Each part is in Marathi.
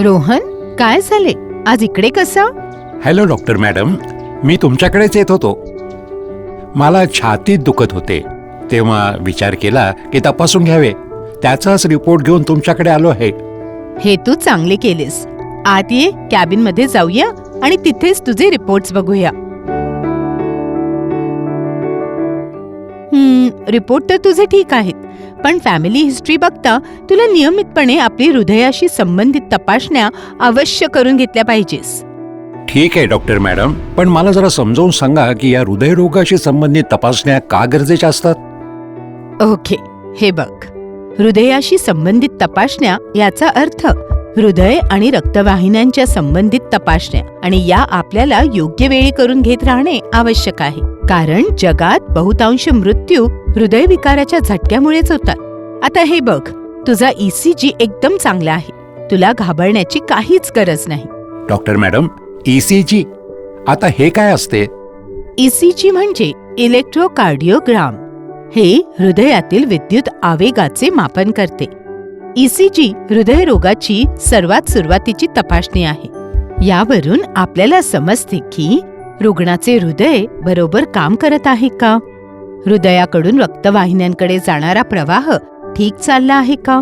रोहन, काय झाले आज इकडे कसं? हॅलो डॉक्टर मॅडम, मी तुमच्याकडेच येत होतो. मला छातीत दुखत होते, तेव्हा विचार केला की तपासून घ्यावे. त्याचाच रिपोर्ट घेऊन तुमच्याकडे आलो आहे. हे तू चांगले केलेस. आत ये, कॅबिन मध्ये जाऊया आणि तिथेच तुझे रिपोर्ट्स बघूया. रिपोर्ट तर तुझे ठीक आहेत, पण फॅमिली हिस्ट्री बघता तुला नियमितपणे आपली हृदयाशी संबंधित तपासण्या अवश्य करून घेतल्या पाहिजेस. ठीक आहे डॉक्टर मॅडम, पण मला जरा समजावून सांगा की या हृदयरोगाशी संबंधित तपासण्या का गरजेच्या असतात? ओके, हे बघ, हृदयाशी संबंधित तपासण्या याचा अर्थ हृदय आणि रक्तवाहिन्यांच्या संबंधित तपासण्या, आणि या आपल्याला योग्य वेळी करून घेत राहणे आवश्यक आहे. कारण जगात बहुतांश मृत्यू हृदयविकाराच्या झटक्यामुळेच होतात. आता हे बघ, तुझा ECG एकदम चांगला आहे. तुला घाबरण्याची काहीच गरज नाही. डॉक्टर मॅडम, ECG आता हे काय असते? ECG म्हणजे इलेक्ट्रोकार्डिओग्राम. हे हृदयातील विद्युत आवेगाचे मापन करते. ECG हृदयरोगाची सर्वात सुरुवातीची तपासणी आहे. यावरून आपल्याला समजते की रुग्णाचे हृदय बरोबर काम करत आहे का, हृदयाकडून रक्तवाहिन्यांकडे जाणारा प्रवाह ठीक चालला आहे का.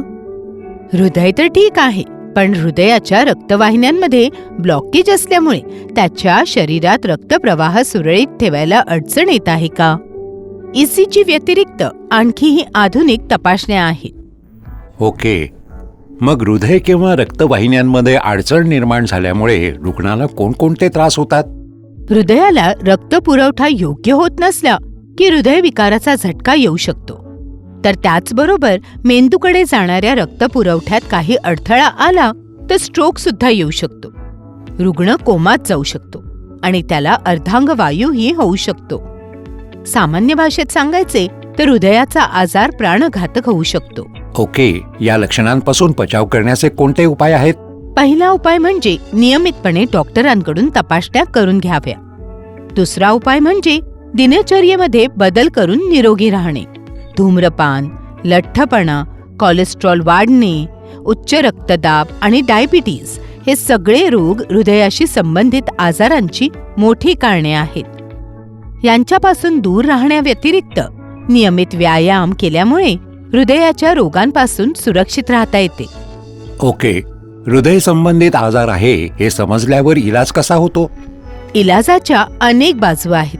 हृदय तर ठीक आहे, पण हृदयाच्या रक्तवाहिन्यांमध्ये ब्लॉकेज असल्यामुळे त्याच्या शरीरात रक्तप्रवाह सुरळीत ठेवायला अडचण येत आहे का. ECG व्यतिरिक्त आणखीही आधुनिक तपासण्या आहेत. ओके, मग हृदय किंवा रक्तवाहिन्यांमध्ये अडचण निर्माण झाल्यामुळे रुग्णाला कोणकोणते त्रास होतात? हृदयाला रक्तपुरवठा योग्य होत नसला की हृदयविकाराचा झटका येऊ शकतो. तर त्याचबरोबर मेंदूकडे जाणाऱ्या रक्तपुरवठ्यात काही अडथळा आला तर स्ट्रोक सुद्धा येऊ शकतो. रुग्ण कोमात जाऊ शकतो आणि त्याला अर्धांगवायूही होऊ शकतो. सामान्य भाषेत सांगायचे तर हृदयाचा आजार प्राणघातक होऊ शकतो. ओके, या लक्षणांपासून बचाव करण्याचे कोणते उपाय आहेत? पहिला उपाय म्हणजे नियमितपणे डॉक्टरांकडून तपासण्या करून घ्याव्या. दुसरा उपाय म्हणजे दिनचर्येमध्ये बदल करून निरोगी राहणे. धूम्रपान, लठ्ठपणा, कोलेस्ट्रॉल वाढणे, उच्च रक्तदाब आणि डायबिटीज हे सगळे रोग हृदयाशी संबंधित आजारांची मोठी कारणे आहेत. यांच्यापासून दूर राहण्याव्यतिरिक्त नियमित व्यायाम केल्यामुळे हृदयाच्या रोगांपासून सुरक्षित राहता येते. ओके, हृदय संबंधित आजार आहे हे समजल्यावर इलाज कसा होतो? इलाजाच्या अनेक बाजू आहेत.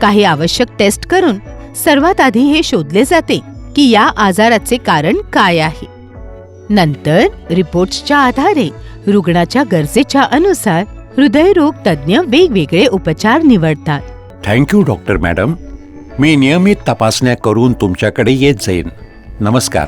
काही आवश्यक टेस्ट करून सर्वात आधी हे शोधले जाते की या आजाराचे कारण काय आहे. नंतर रिपोर्ट्सच्या आधारे रुग्णाच्या गरजेच्या अनुसार हृदयरोग तज्ज्ञ वेगवेगळे उपचार निवडतात. थँक्यू डॉक्टर मॅडम, मी नियमित तपासण्या करून तुमच्याकडे येत जाईन. नमस्कार.